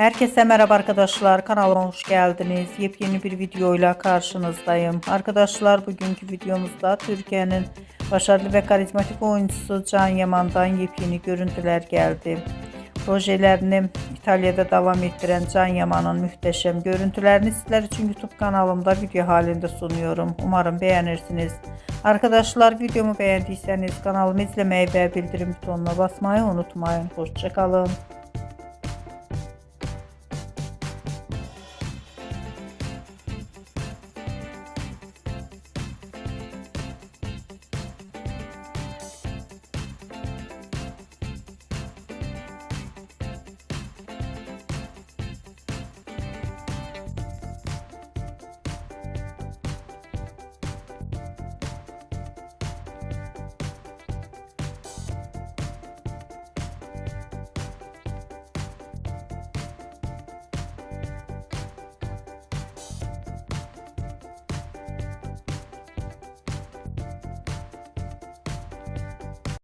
Herkese merhaba arkadaşlar, kanalıma hoş geldiniz. Yepyeni bir videoyla karşınızdayım. Arkadaşlar, bugünkü videomuzda Türkiye'nin başarılı ve karizmatik oyuncusu Can Yaman'dan yepyeni görüntüler geldi. Projelerini İtalya'da devam ettiren Can Yaman'ın muhteşem görüntülerini sizler için YouTube kanalımda video halinde sunuyorum. Umarım beğenirsiniz. Arkadaşlar, videomu beğendiyseniz kanalımı izlemeyi ve bildirim butonuna basmayı unutmayın. Hoşça kalın.